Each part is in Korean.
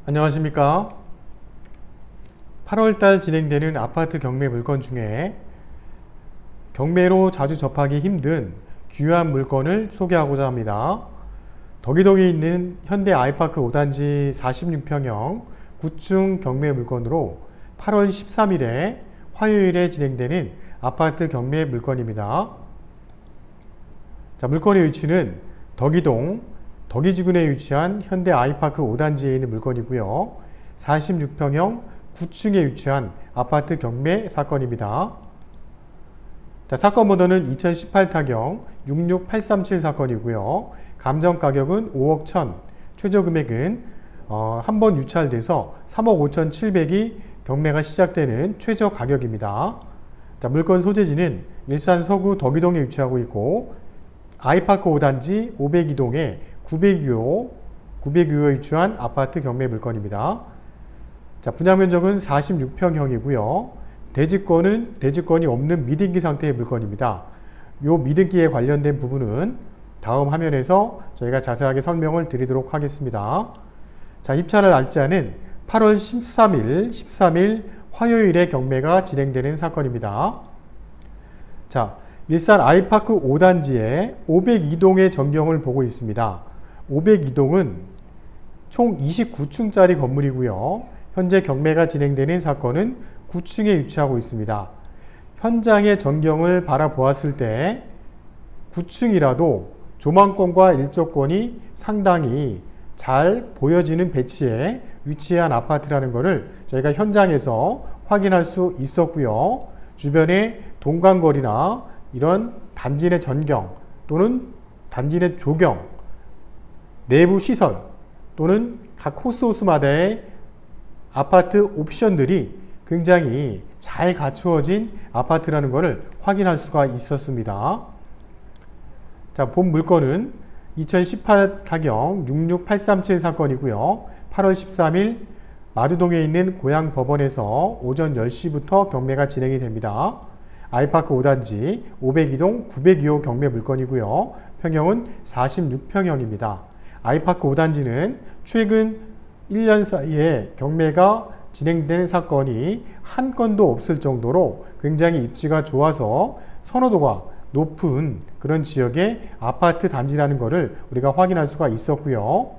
안녕하십니까. 8월달 진행되는 아파트 경매 물건 중에 경매로 자주 접하기 힘든 귀한 물건을 소개하고자 합니다. 덕이동에 있는 현대 아이파크 5단지 46평형 9층 경매 물건으로 8월 13일에 화요일에 진행되는 아파트 경매 물건입니다. 자, 물건의 위치는 덕이동 덕이지군에 위치한 현대 아이파크 5단지에 있는 물건이고요. 46평형 9층에 위치한 아파트 경매 사건입니다. 자, 사건 번호는 2018 타경 66837 사건이고요. 감정 가격은 5억 1000, 최저 금액은 한 번 유찰돼서 3억 5700이 경매가 시작되는 최저 가격입니다. 자, 물건 소재지는 일산 서구 덕이동에 위치하고 있고 아이파크 5단지 502동에 902호에 위치한 아파트 경매 물건입니다. 자, 분양 면적은 46평형이고요. 대지권이 없는 미등기 상태의 물건입니다. 이 미등기에 관련된 부분은 다음 화면에서 저희가 자세하게 설명을 드리도록 하겠습니다. 자, 입찰할 날짜는 8월 13일 화요일에 경매가 진행되는 사건입니다. 자, 일산 아이파크 5단지의 502동의 전경을 보고 있습니다. 502동은 총 29층짜리 건물이고요. 현재 경매가 진행되는 사건은 9층에 위치하고 있습니다. 현장의 전경을 바라보았을 때 9층이라도 조망권과 일조권이 상당히 잘 보여지는 배치에 위치한 아파트라는 것을 저희가 현장에서 확인할 수 있었고요. 주변에 동간거리나 이런 단지 내 전경 또는 단지 내 조경, 내부 시설 또는 각 호스마다의 아파트 옵션들이 굉장히 잘 갖추어진 아파트라는 것을 확인할 수가 있었습니다. 자, 본 물건은 2018 타경 66837 사건이고요. 8월 13일 마두동에 있는 고양법원에서 오전 10시부터 경매가 진행이 됩니다. 아이파크 5단지 502동 902호 경매 물건이고요. 평형은 46평형입니다. 아이파크 5단지는 최근 1년 사이에 경매가 진행된 사건이 한 건도 없을 정도로 굉장히 입지가 좋아서 선호도가 높은 그런 지역의 아파트 단지라는 것을 우리가 확인할 수가 있었고요.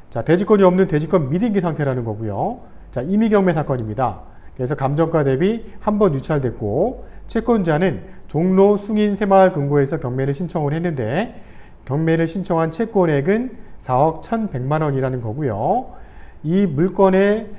자, 대지권이 없는 대지권 미등기 상태라는 거고요. 자, 임의 경매 사건입니다. 그래서 감정가 대비 한 번 유찰됐고 채권자는 종로 숭인 새마을 금고에서 경매를 신청을 했는데 경매를 신청한 채권액은 4억 1100만 원이라는 거고요. 이 물건의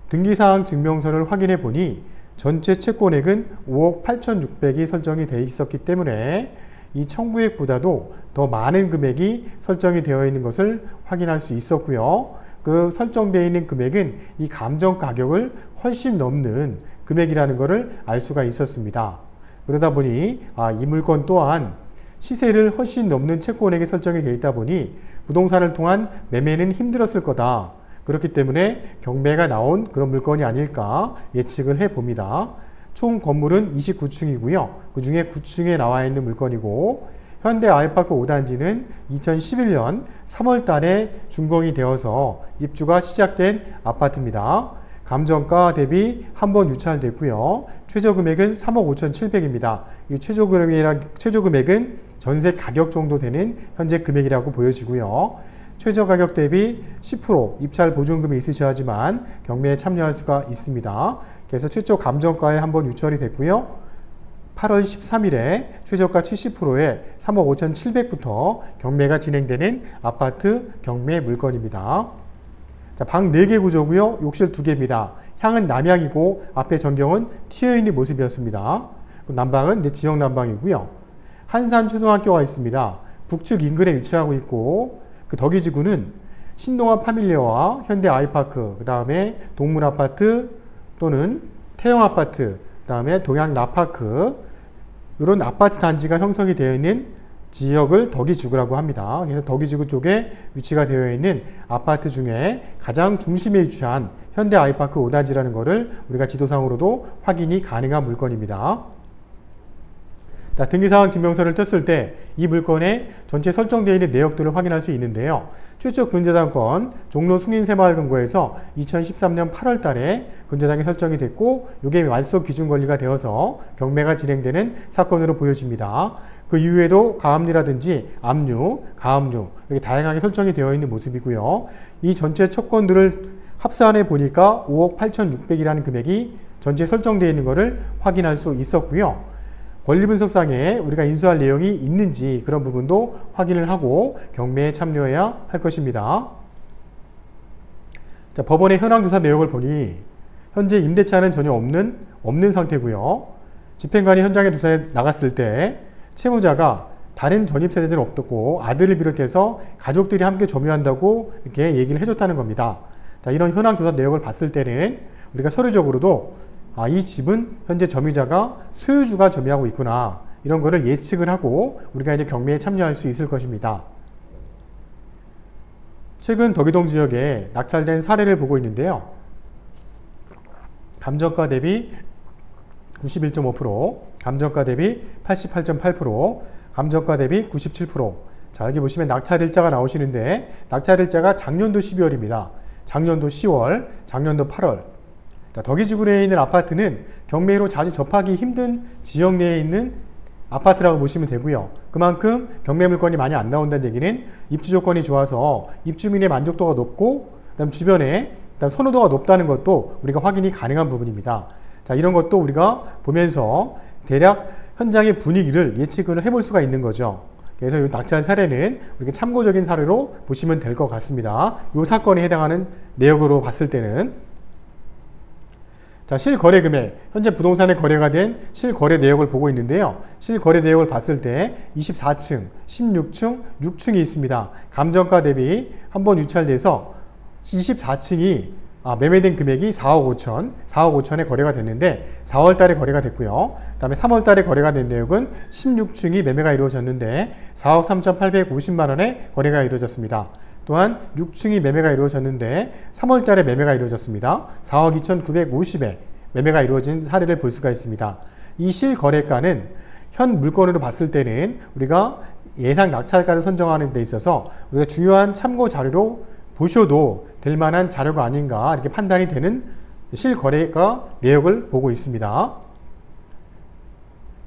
등기사항 증명서를 확인해 보니 전체 채권액은 5억 8600이 설정이 되어 있었기 때문에 이 청구액보다도 더 많은 금액이 설정이 되어 있는 것을 확인할 수 있었고요. 그 설정되어 있는 금액은 이 감정 가격을 훨씬 넘는 금액이라는 것을 알 수가 있었습니다. 그러다 보니 이 물건 또한 시세를 훨씬 넘는 채권액이 설정이 되어 있다 보니 부동산을 통한 매매는 힘들었을 거다. 그렇기 때문에 경매가 나온 그런 물건이 아닐까 예측을 해봅니다. 총 건물은 29층이고요. 그 중에 9층에 나와 있는 물건이고 현대 아이파크 5단지는 2011년 3월 달에 준공이 되어서 입주가 시작된 아파트입니다. 감정가 대비 한 번 유찰됐고요. 최저 금액은 3억 5700입니다. 이 최저 금액은 전세 가격 정도 되는 현재 금액이라고 보여지고요. 최저 가격 대비 10% 입찰 보증금이 있으셔야 하지만 경매에 참여할 수가 있습니다. 그래서 최초 감정가에 한 번 유찰이 됐고요. 8월 13일에 최저가 70%에 3억 5700부터 경매가 진행되는 아파트 경매 물건입니다. 자, 방 4개 구조고요. 욕실 2개입니다. 향은 남향이고 앞에 전경은 튀어있는 모습이었습니다. 난방은 이제 지역 난방이고요. 한산초등학교가 있습니다. 북측 인근에 위치하고 있고 그 덕이지구는 신동아 파밀리아와 현대 아이파크, 그 다음에 동물아파트 또는 태영아파트, 그 다음에 동양나파크 이런 아파트 단지가 형성이 되어 있는 지역을 덕이지구라고 합니다. 그래서 덕이지구 쪽에 위치가 되어 있는 아파트 중에 가장 중심에 위치한 현대 아이파크 5단지라는 것을 우리가 지도상으로도 확인이 가능한 물건입니다. 자, 등기사항 증명서를 떴을 때 이 물건에 전체 설정되어 있는 내역들을 확인할 수 있는데요. 최초 근저당권 종로 승인새마을금고에서 2013년 8월 달에 근저당이 설정이 됐고 이게 말소 기준 권리가 되어서 경매가 진행되는 사건으로 보여집니다. 그 이후에도 가압류라든지 압류, 가압류 이렇게 다양하게 설정이 되어 있는 모습이고요. 이 전체 채권들을 합산해 보니까 5억 8,600이라는 금액이 전체 설정되어 있는 것을 확인할 수 있었고요. 권리분석상에 우리가 인수할 내용이 있는지 그런 부분도 확인을 하고 경매에 참여해야 할 것입니다. 자, 법원의 현황조사 내역을 보니 현재 임대차는 전혀 없는 상태고요. 집행관이 현장에 조사에 나갔을 때 채무자가 다른 전입세대들은 없었고 아들을 비롯해서 가족들이 함께 점유한다고 이렇게 얘기를 해줬다는 겁니다. 자, 이런 현황조사 내역을 봤을 때는 우리가 서류적으로도 이 집은 현재 점유자가 소유주가 점유하고 있구나 이런 거를 예측을 하고 우리가 이제 경매에 참여할 수 있을 것입니다. 최근 덕이동 지역에 낙찰된 사례를 보고 있는데요. 감정가 대비 91.5%, 감정가 대비 88.8%, 감정가 대비 97%. 자, 여기 보시면 낙찰일자가 나오시는데 낙찰일자가 작년도 12월입니다. 작년도 10월, 작년도 8월. 자, 덕이지구내에 있는 아파트는 경매로 자주 접하기 힘든 지역 내에 있는 아파트라고 보시면 되고요. 그만큼 경매 물건이 많이 안 나온다는 얘기는 입주 조건이 좋아서 입주민의 만족도가 높고 그다음 주변에 일단 선호도가 높다는 것도 우리가 확인이 가능한 부분입니다. 자, 이런 것도 우리가 보면서 대략 현장의 분위기를 예측을 해볼 수가 있는 거죠. 그래서 이 낙찰 사례는 우리가 참고적인 사례로 보시면 될 것 같습니다. 이 사건에 해당하는 내역으로 봤을 때는 자, 실거래 금액, 현재 부동산에 거래가 된 실거래 내역을 보고 있는데요. 실거래 내역을 봤을 때 24층, 16층, 6층이 있습니다. 감정가 대비 한번 유찰돼서 24층이 매매된 금액이 4억 5천, 4억 5천에 거래가 됐는데 4월 달에 거래가 됐고요. 그 다음에 3월 달에 거래가 된 내역은 16층이 매매가 이루어졌는데 4억 3,850만 원에 거래가 이루어졌습니다. 또한 6층이 매매가 이루어졌는데 3월 달에 매매가 이루어졌습니다. 4억 2,950에 매매가 이루어진 사례를 볼 수가 있습니다. 이 실거래가는 현 물건으로 봤을 때는 우리가 예상 낙찰가를 선정하는 데 있어서 우리가 중요한 참고 자료로 보셔도 될 만한 자료가 아닌가 이렇게 판단이 되는 실거래가 내역을 보고 있습니다.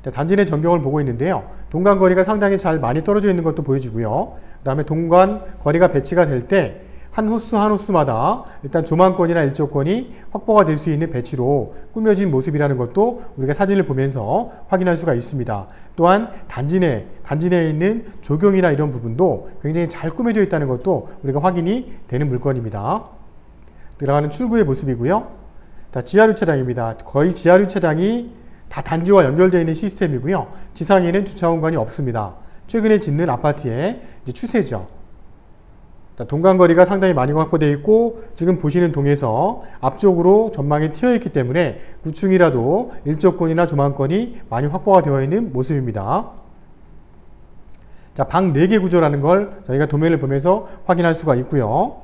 자, 단지 내 전경을 보고 있는데요. 동간 거리가 상당히 잘 많이 떨어져 있는 것도 보여지고요. 그 다음에 동간 거리가 배치가 될 때 한 호수 한 호수마다 일단 조망권이나 일조권이 확보가 될 수 있는 배치로 꾸며진 모습이라는 것도 우리가 사진을 보면서 확인할 수가 있습니다. 또한 단지 내에 있는 조경이나 이런 부분도 굉장히 잘 꾸며져 있다는 것도 우리가 확인이 되는 물건입니다. 들어가는 출구의 모습이고요. 자, 지하주차장입니다. 거의 지하주차장이 다 단지와 연결되어 있는 시스템이고요. 지상에는 주차 공간이 없습니다. 최근에 짓는 아파트의 이제 추세죠. 자, 동간거리가 상당히 많이 확보되어 있고 지금 보시는 동에서 앞쪽으로 전망이 튀어 있기 때문에 9층이라도 일조권이나 조망권이 많이 확보가 되어 있는 모습입니다. 자, 방 4개 구조라는 걸 저희가 도면을 보면서 확인할 수가 있고요.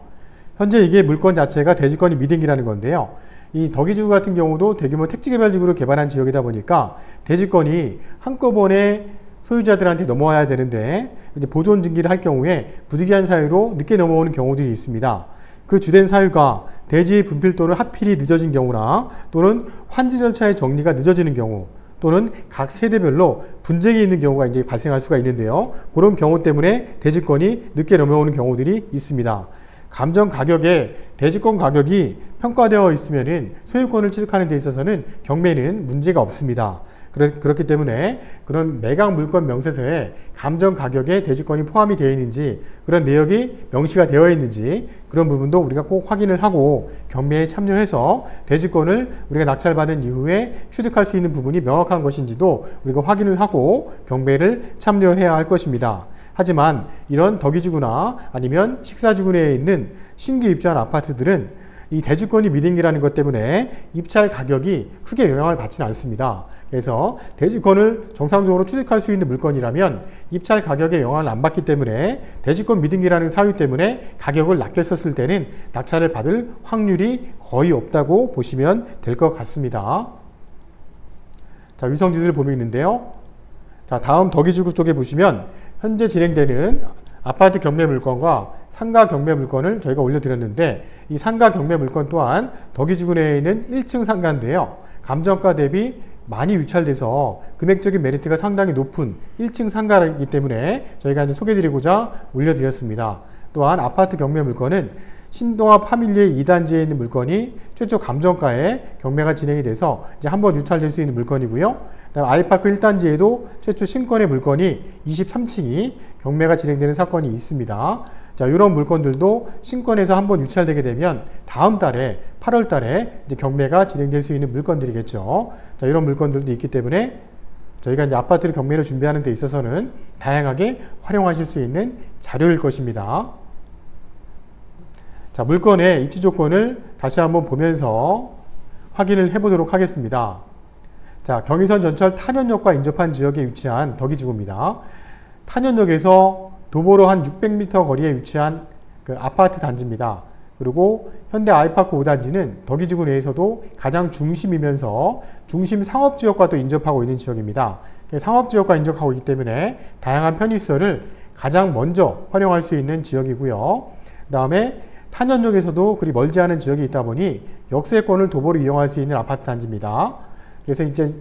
현재 이게 물건 자체가 대지권이 미등기라는 건데요. 이 덕이지구 같은 경우도 대규모 택지개발지구로 개발한 지역이다 보니까 대지권이 한꺼번에 소유자들한테 넘어와야 되는데 이제 보존 증기를 할 경우에 부득이한 사유로 늦게 넘어오는 경우들이 있습니다. 그 주된 사유가 대지의 분필 또는 하필이 늦어진 경우나 또는 환지 절차의 정리가 늦어지는 경우 또는 각 세대별로 분쟁이 있는 경우가 이제 발생할 수가 있는데요. 그런 경우 때문에 대지권이 늦게 넘어오는 경우들이 있습니다. 감정 가격에 대지권 가격이 평가되어 있으면은 소유권을 취득하는 데 있어서는 경매는 문제가 없습니다. 그렇기 때문에 그런 매각 물건 명세서에 감정 가격에 대지권이 포함이 되어 있는지 그런 내역이 명시가 되어 있는지 그런 부분도 우리가 꼭 확인을 하고 경매에 참여해서 대지권을 우리가 낙찰받은 이후에 취득할 수 있는 부분이 명확한 것인지도 우리가 확인을 하고 경매를 참여해야 할 것입니다. 하지만 이런 덕이지구나 아니면 식사지구 내에 있는 신규 입주한 아파트들은 이 대지권이 미등기라는 것 때문에 입찰 가격이 크게 영향을 받지는 않습니다. 그래서 대지권을 정상적으로 취득할 수 있는 물건이라면 입찰 가격에 영향을 안 받기 때문에 대지권 미등기라는 사유 때문에 가격을 낮게 썼을 때는 낙찰을 받을 확률이 거의 없다고 보시면 될 것 같습니다. 자, 위성지들을 보면 있는데요. 자, 다음 덕이지구 쪽에 보시면 현재 진행되는 아파트 경매 물건과 상가 경매 물건을 저희가 올려드렸는데, 이 상가 경매 물건 또한 덕이지구 내에 있는 1층 상가인데요. 감정가 대비 많이 유찰돼서 금액적인 메리트가 상당히 높은 1층 상가이기 때문에 저희가 이제 소개드리고자 올려드렸습니다. 또한 아파트 경매 물건은 신동아 파밀리의 2단지에 있는 물건이 최초 감정가에 경매가 진행이 돼서 이제 한번 유찰될 수 있는 물건이고요. 그다음 아이파크 1단지에도 최초 신권의 물건이 23층이 경매가 진행되는 사건이 있습니다. 자, 이런 물건들도 신권에서 한번 유찰되게 되면 다음 달에 8월 달에 이제 경매가 진행될 수 있는 물건들이겠죠. 자, 이런 물건들도 있기 때문에 저희가 이제 아파트 경매를 준비하는 데 있어서는 다양하게 활용하실 수 있는 자료일 것입니다. 자, 물건의 입지 조건을 다시 한번 보면서 확인을 해보도록 하겠습니다. 자, 경의선 전철 탄현역과 인접한 지역에 위치한 덕이지구입니다. 탄현역에서 도보로 한 600m 거리에 위치한 그 아파트 단지입니다. 그리고 현대 아이파크 5단지는 덕이지구 내에서도 가장 중심이면서 중심 상업지역과 또 인접하고 있는 지역입니다. 상업지역과 인접하고 있기 때문에 다양한 편의시설을 가장 먼저 활용할 수 있는 지역이고요. 그 다음에 탄현역에서도 그리 멀지 않은 지역이 있다 보니 역세권을 도보로 이용할 수 있는 아파트 단지입니다. 그래서 이제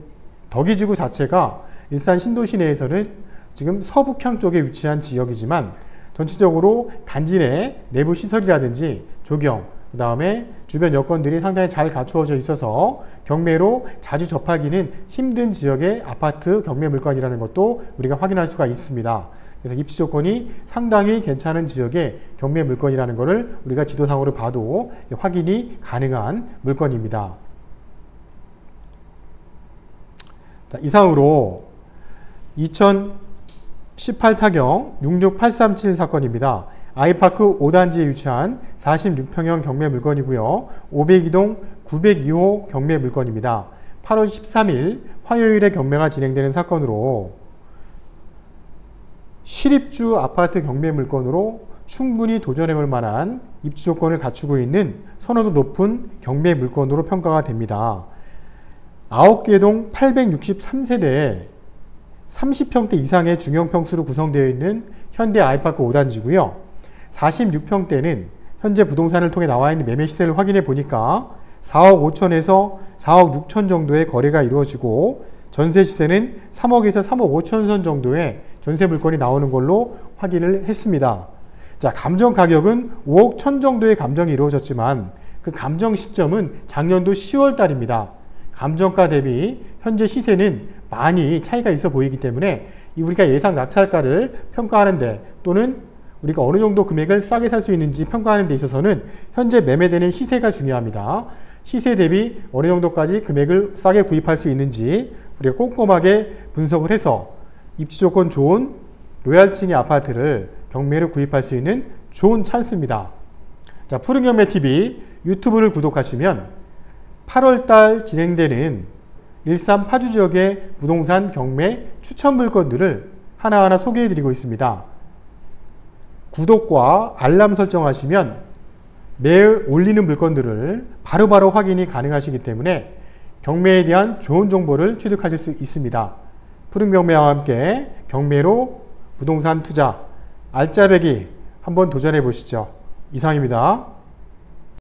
덕이지구 자체가 일산 신도시 내에서는 지금 서북향 쪽에 위치한 지역이지만 전체적으로 단지 내 내부 시설이라든지 조경, 그 다음에 주변 여건들이 상당히 잘 갖추어져 있어서 경매로 자주 접하기는 힘든 지역의 아파트 경매 물건이라는 것도 우리가 확인할 수가 있습니다. 그래서 입지 조건이 상당히 괜찮은 지역의 경매 물건이라는 것을 우리가 지도상으로 봐도 확인이 가능한 물건입니다. 자, 이상으로 2018타경 66837 사건입니다. 아이파크 5단지에 위치한 46평형 경매 물건이고요. 502동 902호 경매 물건입니다. 8월 13일 화요일에 경매가 진행되는 사건으로 실입주 아파트 경매 물건으로 충분히 도전해 볼 만한 입지 조건을 갖추고 있는 선호도 높은 경매 물건으로 평가가 됩니다. 9개 동 863세대에 30평대 이상의 중형평수로 구성되어 있는 현대 아이파크 5단지고요. 46평대는 현재 부동산을 통해 나와 있는 매매 시세를 확인해 보니까 4억 5천에서 4억 6천 정도의 거래가 이루어지고 전세 시세는 3억에서 3억 5천 선 정도의 전세 물건이 나오는 걸로 확인을 했습니다. 자, 감정 가격은 5억 1천 정도의 감정이 이루어졌지만 그 감정 시점은 작년도 10월 달입니다. 감정가 대비 현재 시세는 많이 차이가 있어 보이기 때문에 우리가 예상 낙찰가를 평가하는데 또는 우리가 어느 정도 금액을 싸게 살 수 있는지 평가하는 데 있어서는 현재 매매되는 시세가 중요합니다. 시세 대비 어느 정도까지 금액을 싸게 구입할 수 있는지 우리가 꼼꼼하게 분석을 해서 입지 조건 좋은 로얄층의 아파트를 경매로 구입할 수 있는 좋은 찬스입니다. 자, 푸른경매TV 유튜브를 구독하시면 8월달 진행되는 일산 파주 지역의 부동산 경매 추천 물건들을 하나하나 소개해드리고 있습니다. 구독과 알람 설정하시면 매일 올리는 물건들을 바로바로 확인이 가능하시기 때문에 경매에 대한 좋은 정보를 취득하실 수 있습니다. 푸른경매와 함께 경매로 부동산 투자 알짜배기 한번 도전해 보시죠. 이상입니다.